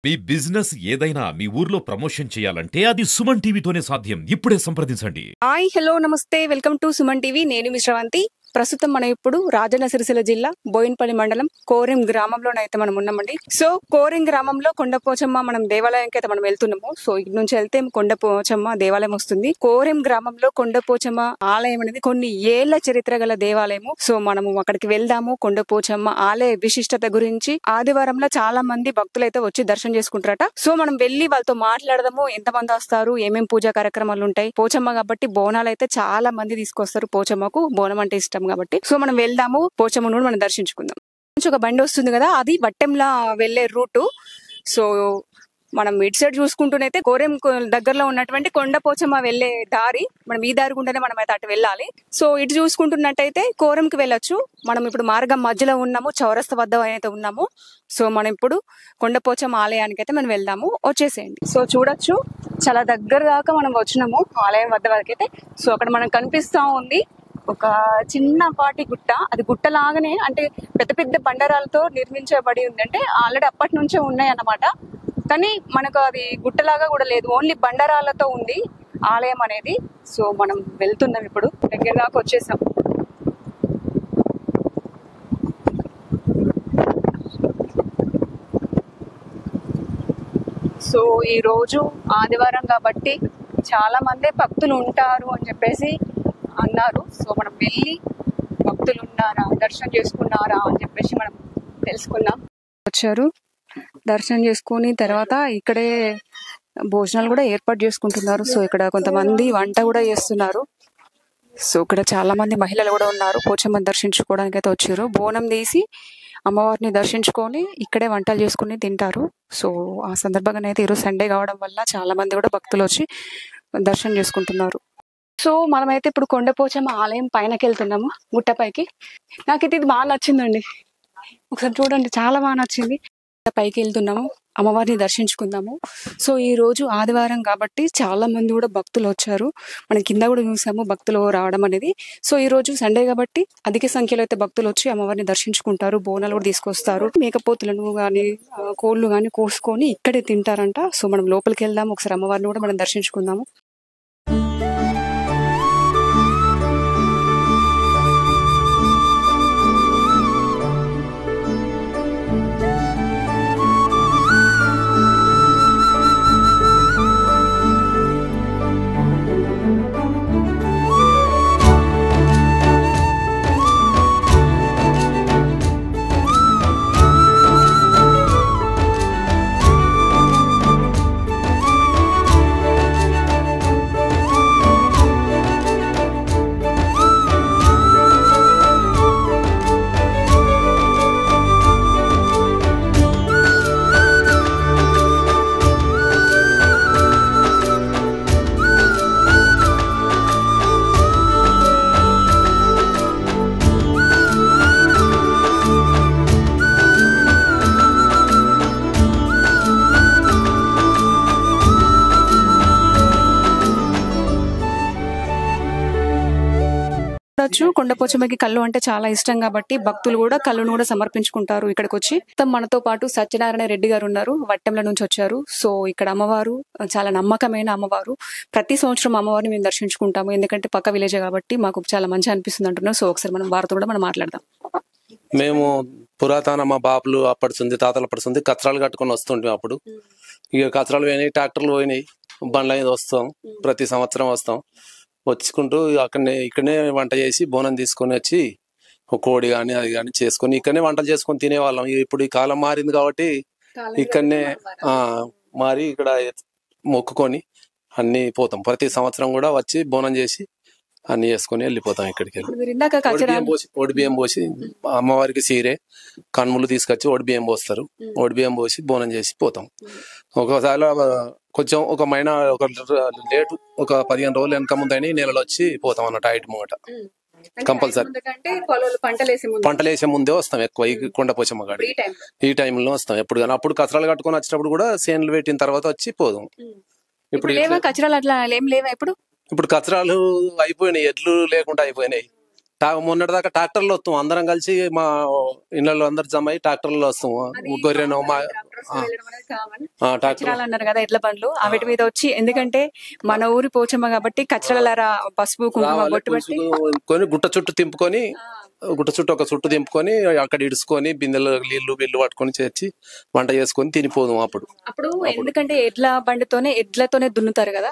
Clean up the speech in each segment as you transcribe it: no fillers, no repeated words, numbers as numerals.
మీ business ఏదైనా మీ ఊర్లో promotion చేయాలంటే అది సుమన్ టీవీతోనే సాధ్యం. ఇప్పుడే సంప్రదించండి. హాయ్ హలో నమస్తే వెల్కమ్ టు సుమన్ టీవీ. నేను మీ శ్రవంతి. ప్రస్తుతం మనం ఇప్పుడు రాజన్న సిరిసిల్ల జిల్లా బోయిన్పల్లి మండలం కోరెం గ్రామంలోనైతే మనం ఉన్నామండి. సో కోరెం గ్రామంలో కొండపోచమ్మ మనం దేవాలయానికి అయితే మనం వెళ్తున్నాము. సో ఇటు నుంచి వెళ్తే కొండపోచమ్మ దేవాలయం వస్తుంది. కోరెం గ్రామంలో కొండపోచమ్మ ఆలయం అనేది కొన్ని ఏళ్ల చరిత్ర గల దేవాలయము. సో మనము అక్కడికి వెళ్దాము. కొండపోచమ్మ ఆలయ విశిష్టత గురించి ఆదివారంలో చాలా మంది భక్తులు అయితే వచ్చి దర్శనం చేసుకుంటారట. సో మనం వెళ్ళి వాళ్ళతో మాట్లాడదాము. ఎంతమంది వస్తారు, ఏమేం పూజా కార్యక్రమాలు ఉంటాయి. పోచమ్మ కాబట్టి బోనాలు అయితే చాలా మంది తీసుకొస్తారు. పోచమ్మకు బోనం అంటే ఇష్టం కాబట్టి సో మనం వెళ్దాము. పోచమ్మను మనం దర్శించుకుందాం. ఒక బండి వస్తుంది కదా, అది వట్టెంలా వెళ్లే రూటు. సో మనం ఇటు సైడ్ చూసుకుంటూనైతే కోరెం దగ్గరలో ఉన్నటువంటి కొండపోచమ్మ వెళ్లే దారి. మనం ఈ దారి గుండానే మనం అయితే అటు వెళ్ళాలి. సో ఇటు చూసుకుంటున్నట్టయితే కోరెంకి వెళ్ళొచ్చు. మనం ఇప్పుడు మార్గం మధ్యలో ఉన్నాము, చౌరస్తా వద్ద అయితే ఉన్నాము. సో మనం ఇప్పుడు కొండపోచమ్మ ఆలయానికి అయితే మనం వెళ్దాము. వచ్చేసేయండి. సో చూడొచ్చు, చాలా దగ్గర దాకా మనం వచ్చినాము ఆలయం వద్ద వరకు అయితే. సో అక్కడ మనకు కనిపిస్తా ఉంది ఒక చిన్నపాటి గుట్ట. అది గుట్టలాగానే అంటే పెద్ద పెద్ద బండరాలతో నిర్మించబడి ఉంది. అంటే ఆల్రెడీ అప్పటి నుంచే ఉన్నాయి అన్నమాట. కానీ మనకు అది గుట్టలాగా కూడా లేదు, ఓన్లీ బండరాలతో ఉంది ఆలయం అనేది. సో మనం వెళ్తున్నాం, ఇప్పుడు దగ్గర దాకా వచ్చేసాం. సో ఈ రోజు ఆదివారం కాబట్టి చాలా మంది భక్తులు ఉంటారు అని చెప్పేసి అన్నారు. సో మనం వెళ్ళి భక్తులు ఉన్నారా, దర్శనం చేసుకున్నారా అని చెప్పేసి మనం తెలుసుకున్నాం. వచ్చారు, దర్శనం చేసుకుని తర్వాత ఇక్కడే భోజనాలు కూడా ఏర్పాటు చేసుకుంటున్నారు. సో ఇక్కడ కొంతమంది వంట కూడా చేస్తున్నారు. సో ఇక్కడ చాలా మంది మహిళలు కూడా ఉన్నారు. పోచమ్మని దర్శించుకోవడానికి అయితే వచ్చారు. బోనం తీసి అమ్మవారిని దర్శించుకొని ఇక్కడే వంటలు చేసుకుని తింటారు. సో ఆ సందర్భంగా అయితే ఈరోజు సండే కావడం వల్ల చాలా మంది కూడా భక్తులు వచ్చి దర్శనం చేసుకుంటున్నారు. సో మనమైతే ఇప్పుడు కొండపోచమ్మ ఆలయం పైనకి వెళ్తున్నాము, గుట్టపైకి. నాకైతే ఇది బాగా నచ్చిందండి. ఒకసారి చూడండి, చాలా బాగా నచ్చింది. పైకి వెళ్తున్నాము, అమ్మవారిని దర్శించుకుందాము. సో ఈ రోజు ఆదివారం కాబట్టి చాలా మంది కూడా భక్తులు వచ్చారు. మనం కింద కూడా చూసాము భక్తులు రావడం అనేది. సో ఈ రోజు సండే కాబట్టి అధిక సంఖ్యలో అయితే భక్తులు వచ్చి అమ్మవారిని దర్శించుకుంటారు. బోనాలు కూడా తీసుకొస్తారు. మేకపోతులను కానీ కోళ్ళు కానీ కోసుకొని ఇక్కడే తింటారంట. సో మనం లోపలికి వెళ్దాము, ఒకసారి అమ్మవారిని కూడా మనం దర్శించుకుందాము. కొండపోచమ్మకి కళ్ళు అంటే చాలా ఇష్టం కాబట్టి భక్తులు కూడా కళ్ళును కూడా సమర్పించుకుంటారు ఇక్కడికి వచ్చి. మనతో పాటు సత్యనారాయణ రెడ్డి గారు ఉన్నారు, వట్టెంల నుంచి వచ్చారు. సో ఇక్కడ అమ్మవారు చాలా నమ్మకమైన అమ్మవారు. ప్రతి సంవత్సరం అమ్మవారిని మేము దర్శించుకుంటాము, ఎందుకంటే పక్క విలేజ్ కాబట్టి మాకు చాలా మంచి అనిపిస్తుంది అంటున్నారు. సో ఒకసారి మనం వారితో కూడా మనం మాట్లాడదాం. మేము పురాతన మా బాపులు అప్పటిస్తుంది, తాతలు అప్పటిస్తుంది కచరాలు కట్టుకొని వస్తుంటాం. అప్పుడు ఇక కచరాలు పోయినాయి, ట్రాక్టర్లు పోయినాయి, బండ్ల మీద వస్తాం. ప్రతి సంవత్సరం వస్తాం. వచ్చుకుంటూ ఇక్కడనే వంట చేసి బోనం తీసుకొని వచ్చి ఒక కోడి కానీ అది కానీ చేసుకొని ఇక్కడనే వంటలు చేసుకొని తినేవాళ్ళం. ఇప్పుడు ఈ కాలం మారింది కాబట్టి ఇక్కడనే మారి ఇక్కడ మొక్కుకొని అన్ని పోతాం. ప్రతి సంవత్సరం కూడా వచ్చి బోనం చేసి అన్ని చేసుకొని వెళ్ళిపోతాం. ఇక్కడికి ఒడి బియ్యం పోసి అమ్మవారికి సీరే కన్ములు తీసుకొచ్చి ఒడి బియ్యం పోస్తారు. ఒడి బియ్యం పోసి బోనం చేసి పోతాం. ఒకసారి కొంచెం ఒక లేటు ఒక 15 రోజులు వెనక ముందని నెలలో వచ్చి పోతాం అన్నట్టు. ఐటు మూట కంపల్సరీ పంటలేసే ముందే వస్తాం. ఎక్కువ ఈ కొండపోచమ్మ గాడి ఈ టైంలో వస్తాం ఎప్పుడు కానీ. అప్పుడు కచరాలు కట్టుకొని వచ్చినప్పుడు కూడా సేన్లు పెట్టిన తర్వాత వచ్చి పోదాం. ఇప్పుడు కచరాలు అట్లా ఏం లేవా? ఇప్పుడు కచరాలు అయిపోయినాయి, ఎడ్లు లేకుండా అయిపోయినాయి. మొన్నటి దాకా ట్రాక్టర్లో వస్తాం అందరం కలిసి, మా ఇళ్ళలో అందరు జమ అయ్యి ట్రాక్టర్లో వస్తాం. గొర్రెను మా ట్రాక్టర్ కచరాలు అన్నారు కదా ఎడ్ల బండ్లు, వాటి మీద వచ్చి, ఎందుకంటే మన ఊరి పోచమ్మ కాబట్టి కచరాల పసుపు కుంకుమ బొట్టు పెట్టి గుట్ట చుట్టూ తింపుకొని, గుట్ట చుట్టూ ఒక చుట్టూ దింపుకొని అక్కడ ఇడుచుకొని బిందెలు నీళ్లు బిల్లు పట్టుకొని చేర్చి వంట చేసుకొని తినిపోదాం. అప్పుడు ఎందుకంటే ఎడ్లతోనే దున్నుతారు కదా,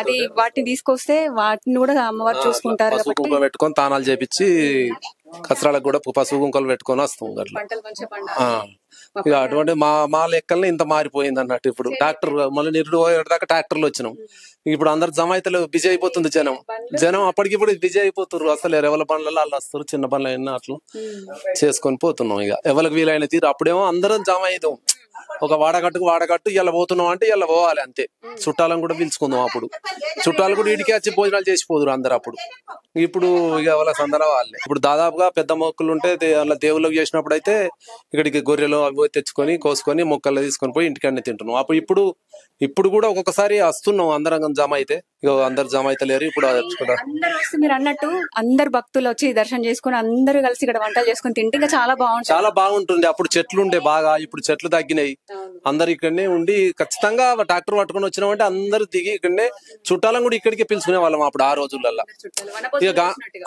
అది వాటిని తీసుకొస్తే వాటిని కూడా అమ్మవారు చూసుకుంటారు పసుపు కుంకుమ పెట్టుకొని తానాలు చేపించి కచరాలకు కూడా పసుపు కుంకుమలు పెట్టుకొని వస్తాం అట్లా. ఇక అటువంటి మా లెక్కల్ని ఇంత మారిపోయింది అన్నట్టు. ఇప్పుడు ట్రాక్టర్ మళ్ళీ నిరుడు దాకా ట్రాక్టర్లు వచ్చినాం. ఇప్పుడు అందరు జమ అయితే బిజీ అయిపోతుంది జనం అప్పటికిప్పుడు బిజీ అయిపోతారు. అసలు ఎవరి బండ్లలో వాళ్ళు వస్తారు, చిన్న బండ్లు అయినా అట్లా చేసుకొని పోతున్నాం. ఇక ఎవరికి వీలైన తీరు. అప్పుడేమో అందరం జమ అయ్యాం, ఒక వాడకట్టు ఇలా పోతున్నాం అంటే ఇలా పోవాలి అంతే. చుట్టాలను కూడా పిలుచుకుందాం. అప్పుడు చుట్టాలు కూడా ఇడికి వచ్చి భోజనాలు చేసిపోదురు అందరు అప్పుడు. ఇప్పుడు ఇక వాళ్ళ సందన వాళ్ళే. ఇప్పుడు దాదాపుగా పెద్ద మొక్కలు ఉంటే అలా దేవుళ్ళకి చేసినప్పుడు అయితే ఇక్కడికి గొర్రెలు అవి తెచ్చుకొని కోసుకొని మొక్కలు తీసుకొని పోయి ఇంటికన్నీ తింటున్నాం. అప్పుడు ఇప్పుడు కూడా ఒక్కొక్కసారి వస్తున్నాం అందరం జమ అయితే. ఇక అందరు జమ అయితే లేరు ఇప్పుడు. మీరు అన్నట్టు అందరు భక్తులు వచ్చి దర్శనం చేసుకుని అందరూ కలిసి ఇక్కడ వంటలు చేసుకుని తింటే ఇంకా చాలా బాగుంటుంది. అప్పుడు చెట్లు ఉండే బాగా, ఇప్పుడు చెట్లు తగ్గినాయి. అందరు ఇక్కడనే ఉండి ఖచ్చితంగా ట్రాక్టర్ పట్టుకొని వచ్చినామంటే అందరు దిగి ఇక్కడనే చుట్టాలను కూడా ఇక్కడికి పిలుచుకునే వాళ్ళం అప్పుడు ఆ రోజులలో. ఇక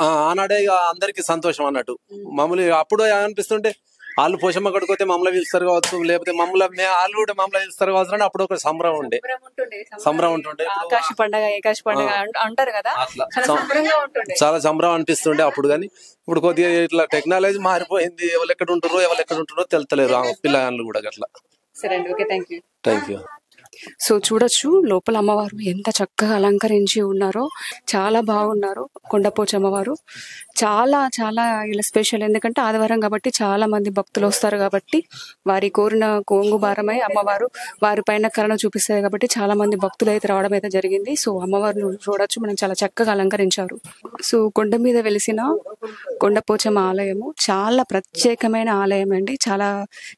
ఆనాడే ఇక అందరికి సంతోషం అన్నట్టు. మమ్మల్ని అప్పుడు అనిపిస్తుంటే వాళ్ళు పోషమ్మ కడుకోతే మమ్మల్ని పిలుస్తారు కావచ్చు, లేకపోతే వాళ్ళు కూడా మమ్మల్ని పిలుస్తారు కావచ్చు అని అప్పుడు ఒక సంబరం ఉంటుండే. ఆకాశ పండుగ ఏకాశ పండుగ అంటారు కదా, చాలా సంబరం అనిపిస్తుండే అప్పుడు. కానీ ఇప్పుడు కొద్దిగా ఇట్లా టెక్నాలజీ మారిపోయింది. ఎవరు ఎక్కడ ఉంటున్నారో తెలుతలేరు పిల్లలు కూడా అట్లా. సరే అండి, ఓకే, థ్యాంక్ యూ. సో చూడొచ్చు లోపల అమ్మవారు ఎంత చక్కగా అలంకరించి ఉన్నారో, చాలా బాగున్నారు. కొండపోచమ్మ అమ్మవారు చాలా చాలా ఇలా స్పెషల్, ఎందుకంటే ఆదివారం కాబట్టి చాలా మంది భక్తులు వస్తారు కాబట్టి వారి కోరిన కొంగు భారమై అమ్మవారు వారి పైన కరుణ చూపిస్తారు కాబట్టి చాలా మంది భక్తులు అయితే రావడం అయితే జరిగింది. సో అమ్మవారిని చూడొచ్చు, మనం చాలా చక్కగా అలంకరించారు. సో కొండ మీద వెలిసిన కొండపోచమ్మ ఆలయము చాలా ప్రత్యేకమైన ఆలయం అండి, చాలా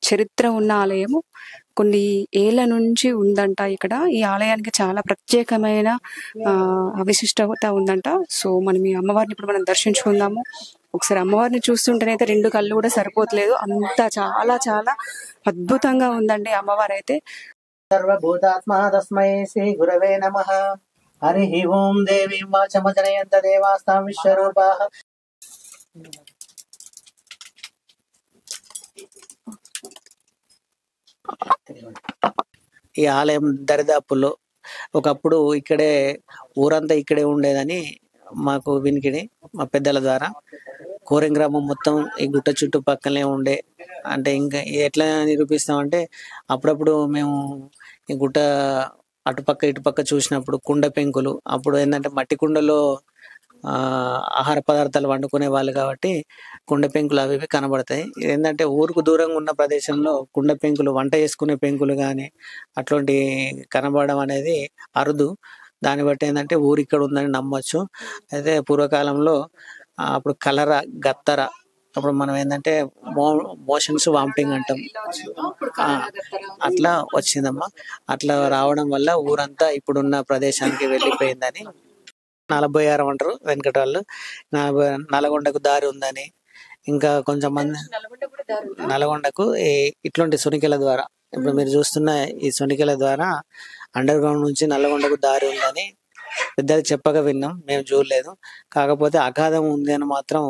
చరిత్ర ఉన్న ఆలయము. కొన్ని ఏళ్ల నుంచి ఉందంట ఇక్కడ. ఈ ఆలయానికి చాలా ప్రత్యేకమైన విశిష్టత ఉందంట. సో మనం ఈ అమ్మవారిని ఇప్పుడు మనం దర్శించుకుందాము. ఒకసారి అమ్మవారిని చూస్తుంటేనైతే రెండు కళ్ళు కూడా సరిపోతలేదు, అంత చాలా చాలా అద్భుతంగా ఉందండి అమ్మవారు అయితే. సర్వభూతాత్మా తస్మై శ్రీ గురవే నమః. హరి ఓం దేవీం వాచమజనయంత దేవాస్తాం విశ్వరూపాః. ఈ ఆలయం దరిదాపుల్లో ఒకప్పుడు ఇక్కడే ఊరంతా ఇక్కడే ఉండేదని మాకు వినికిడి, మా పెద్దల ద్వారా. కోరెం గ్రామం మొత్తం ఈ గుట్ట చుట్టుపక్కలనే ఉండే. అంటే ఇంకా ఎట్లా నిరూపిస్తామంటే అప్పుడప్పుడు మేము ఈ గుట్ట అటుపక్క ఇటుపక్క చూసినప్పుడు కుండ పెంకులు, అప్పుడు ఏంటంటే మట్టి కుండలో ఆహార పదార్థాలు వండుకునే వాళ్ళు కాబట్టి కుండ పెంకులు అవి ఇవి కనబడతాయి. ఏంటంటే ఊరుకు దూరంగా ఉన్న ప్రదేశంలో కుండ పెంకులు, వంట చేసుకునే పెంకులు కానీ అట్లాంటి కనబడడం అనేది అరుదు. దాన్ని బట్టి ఏంటంటే ఊరు ఇక్కడ ఉందని నమ్మొచ్చు. అయితే పూర్వకాలంలో అప్పుడు కలర, గత్తర, అప్పుడు మనం ఏంటంటే మోషన్స్ వామిటింగ్ అంటాం, అట్లా వచ్చిందమ్మా. అట్లా రావడం వల్ల ఊరంతా ఇప్పుడున్న ప్రదేశానికి వెళ్ళిపోయిందని 46 అంటారు వెనకటి వాళ్ళు. నల్గొండకు దారి ఉందని, ఇంకా కొంచెం మంది నల్గొండకు ఇట్లాంటి సునికెల ద్వారా, ఇప్పుడు మీరు చూస్తున్న ఈ సునికెల ద్వారా అండర్ గ్రౌండ్ నుంచి నల్గొండకు దారి ఉందని పెద్దలు చెప్పగా విన్నాం, మేము చూడలేదు. కాకపోతే అగాధం ఉంది అని మాత్రం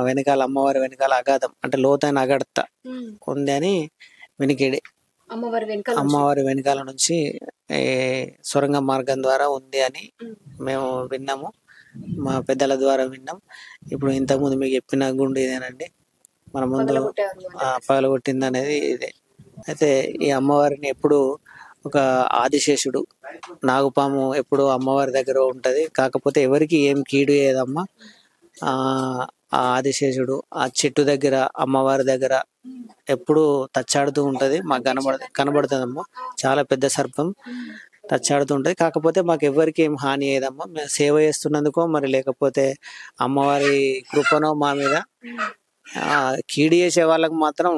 వెనకాల అమ్మవారి వెనకాల అగాధం అంటే లోతైన అగడత ఉంది అని వినికిడి. అమ్మవారి వెనకాల నుంచి సొరంగ మార్గం ద్వారా ఉంది అని మేము విన్నాము, మా పెద్దల ద్వారా విన్నాం. ఇప్పుడు ఇంతకుముందు మీకు చెప్పిన గుండు ఇదేనండి, మన ముందు పగలగొట్టింది అనేది ఇదే. అయితే ఈ అమ్మవారిని ఎప్పుడు ఒక ఆదిశేషుడు, నాగుపాము ఎప్పుడు అమ్మవారి దగ్గర ఉంటది. కాకపోతే ఎవరికి ఏం కీడు ఏదమ్మా, ఆ ఆదిశేషుడు ఆ చెట్టు దగ్గర అమ్మవారి దగ్గర ఎప్పుడు తచ్చాడుతూ ఉంటది. మాకు కనబడుతుందమ్మా, చాలా పెద్ద సర్పం తచ్చాడుతూ ఉంటది. కాకపోతే మాకు ఎవరికి ఏం హాని ఏదమ్మా, మేము సేవ చేస్తున్నందుకో మరి లేకపోతే అమ్మవారి కృపనో మా మీద. కీడు చేసే వాళ్ళకు మాత్రం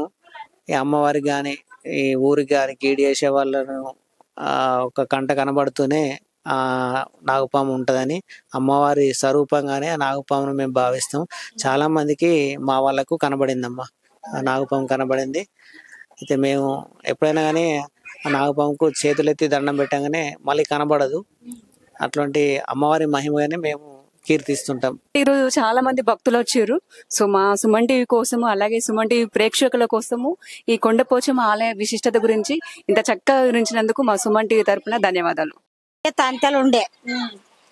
ఈ అమ్మవారికి కానీ ఈ ఊరికి కానీ కీడు చేసే వాళ్ళను ఒక కంట కనబడుతూనే నాగపాము ఉంటుందని అమ్మవారి స్వరూపంగానే ఆ నాగపామును మేము భావిస్తాం. చాలా మందికి మా వాళ్ళకు కనబడిందమ్మా, ఆ నాగపాము కనబడింది. అయితే మేము ఎప్పుడైనా కానీ ఆ నాగపాముకు చేతులెత్తి దండం పెట్టగానే మళ్ళీ కనబడదు. అట్లాంటి అమ్మవారి మహిమగానే మేము కీర్తిస్తుంటాం. ఈరోజు చాలా మంది భక్తులు వచ్చారు. సో మా సుమన్ టీవీ కోసము అలాగే సుమన్ టీవీ ప్రేక్షకుల కోసము ఈ కొండపోచమ్మ ఆలయ విశిష్టత గురించి ఇంత చక్కగా వివరించినందుకు మా సుమన్ టీవీ తరపున ధన్యవాదాలు. తంతెలు ఉండే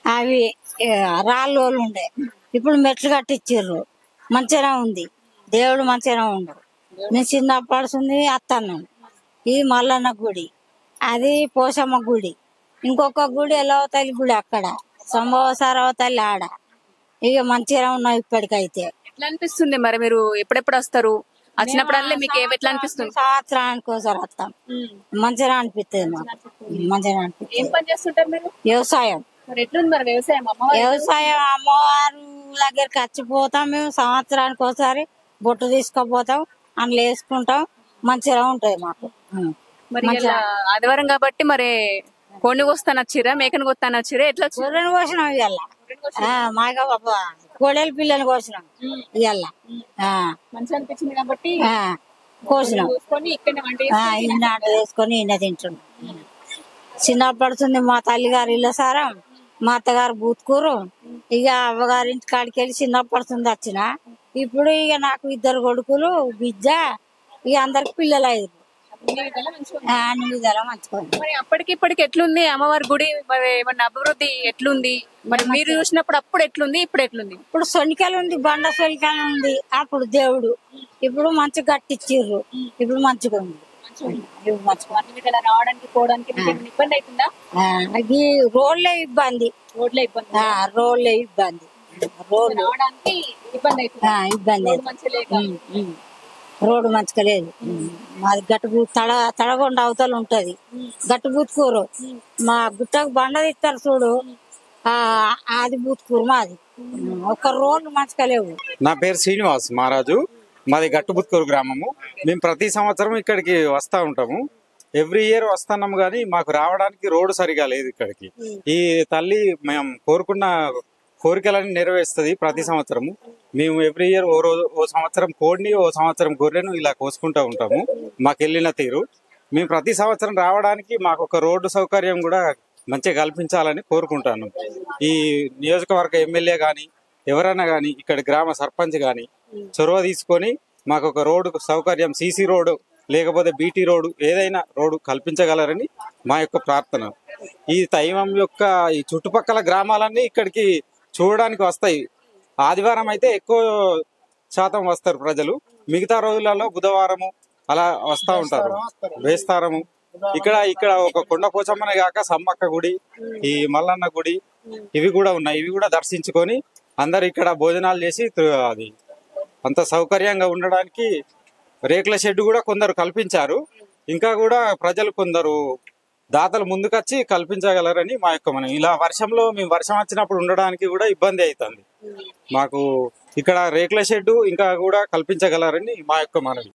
అవి రాళ్ళు ఉండే, ఇప్పుడు మెట్లు కట్టించారు. మంచిగా ఉంది, దేవుడు మంచిగా ఉండు. నేను చిన్నప్పడుంది అత్తన్నాను. ఇది మల్లన్న గుడి, అది పోషమ్మ గుడి, ఇంకొక గుడి ఎల్లవతల్లి గుడి అక్కడ, సంభవసారవ తల్లి ఆడ. ఇక మంచిగా ఉన్నాం ఇప్పటికైతే. ఎట్లా అనిపిస్తుంది మరి, మీరు ఎప్పుడెప్పుడు వస్తారు? వచ్చినప్పుడల్లా మీకు ఎట్లా అనిపిస్తుంది? సంవత్సరానికి ఒకసారి వస్తాం. మంచిగా అనిపిస్తుంది మాకు, మంచిగా అనిపిస్తుంది. ఏం పని చేస్తుంటారు మీరు? వ్యవసాయం. మరి ఎట్లుంది మరి వ్యవసాయం? వ్యవసాయం అమ్మవారు దగ్గరికి వచ్చిపోతాం మేము. సంవత్సరానికి ఒకసారి బొట్టు తీసుకుపోతాం, అందులో వేసుకుంటాం. మంచిగా ఉంటది మాకు. మరి ఇలా ఆదివారం కాబట్టి మరి కోడిని కోస్తాను వచ్చిరా, మేకను కోస్తాను వచ్చిరా? ఎట్లా గొర్రెను కోసినాం ఇవాళ. మాగా కోడేలు పిల్లని కోసినాం ఇవాళ. మంచిగా అనిపించింది కాబట్టి కోసినాం. ఇన్నాట వేసుకొని ఇన్న తింటున్నాం. చిన్నపడుతుంది మా తల్లిగారు ఇళ్ళ సారం, మా అత్తగారు బూత్కూరు. ఇక అవ్వగారి ఇంటి కాడికి వెళ్ళి చిన్నపడుతుంది వచ్చిన. ఇప్పుడు ఇక నాకు 2 కొడుకులు, బిడ్డ. ఇక అందరికి పిల్లలు 5. అన్ని విధాలా మంచిగా. మరి అప్పటికి ఇప్పటికి ఎట్లుంది అమ్మవారి గుడి? మరి ఏమన్నా అభివృద్ధి ఎట్లుంది? మరి మీరు చూసినప్పుడు అప్పుడు ఎట్లుంది, ఇప్పుడు ఎట్లుంది? ఇప్పుడు సొనికలు ఉంది, బండ సొనికలు ఉంది. అప్పుడు దేవుడు ఇప్పుడు మంచిగా కట్టించిర్రు. ఇప్పుడు మంచిగా ఉంది. రావడానికి పోవడానికి ఇబ్బంది అవుతుందా? అది రోడ్లే ఇబ్బంది. రోడ్లే ఇబ్బంది. రోడ్లు రావడానికి ఇబ్బంది అవుతుంది. ఇబ్బంది. రోడ్డు మంచిగా లేదు. మాది గట్టు తడగొండ అవతల ఉంటది. గట్టు బూత్కూరు. మా గుట్టకు బండ తీస్తారు చూడు, అది బూత్కూరు మాది. ఒక రోడ్లు మంచిగా లేవు. నా పేరు శ్రీనివాస్ మహారాజు, మాది గట్టుబుత్కూరు గ్రామము. మేము ప్రతి సంవత్సరం ఇక్కడికి వస్తూ ఉంటాము. ఎవ్రీ ఇయర్ వస్తున్నాము, కానీ మాకు రావడానికి రోడ్డు సరిగా లేదు ఇక్కడికి. ఈ తల్లి మేము కోరుకున్న కోరికలన్నీ నెరవేరుస్తుంది ప్రతి సంవత్సరము. మేము ఎవ్రీ ఇయర్ ఓ సంవత్సరం కోడిని, ఓ సంవత్సరం గొర్రెను ఇలా కోసుకుంటూ ఉంటాము. మాకు వెళ్ళిన తీరు. మేము ప్రతి సంవత్సరం రావడానికి మాకు ఒక రోడ్డు సౌకర్యం కూడా మంచిగా కల్పించాలని కోరుకుంటాను. ఈ నియోజకవర్గ ఎమ్మెల్యే కానీ ఎవరైనా కానీ ఇక్కడ గ్రామ సర్పంచ్ కానీ చొరవ తీసుకొని మాకు ఒక రోడ్డు సౌకర్యం, సీసీ రోడ్డు లేకపోతే బీటీ రోడ్డు, ఏదైనా రోడ్డు కల్పించగలరని మా యొక్క ప్రార్థన. ఈ దైవం యొక్క ఈ చుట్టుపక్కల గ్రామాలన్నీ ఇక్కడికి చూడడానికి వస్తాయి. ఆదివారం అయితే ఎక్కువ శాతం వస్తారు ప్రజలు. మిగతా రోజులలో బుధవారము అలా వస్తూ ఉంటారు. వేస్తారము. ఇక్కడ ఒక కొండపోచమ్మనే కాక సమ్మక్క గుడి, ఈ మల్లన్న గుడి, ఇవి కూడా ఉన్నాయి. ఇవి కూడా దర్శించుకొని అందరు ఇక్కడ భోజనాలు చేసి అది అంత సౌకర్యంగా ఉండడానికి రేకుల షెడ్ కూడా కొందరు కల్పించారు. ఇంకా కూడా ప్రజలు కొందరు దాతలు ముందుకొచ్చి కల్పించగలరని మా యొక్క మనం. ఇలా వర్షంలో మేము వర్షం వచ్చినప్పుడు ఉండడానికి కూడా ఇబ్బంది అవుతుంది మాకు. ఇక్కడ రేకుల షెడ్ ఇంకా కూడా కల్పించగలరని మా యొక్క మనవి.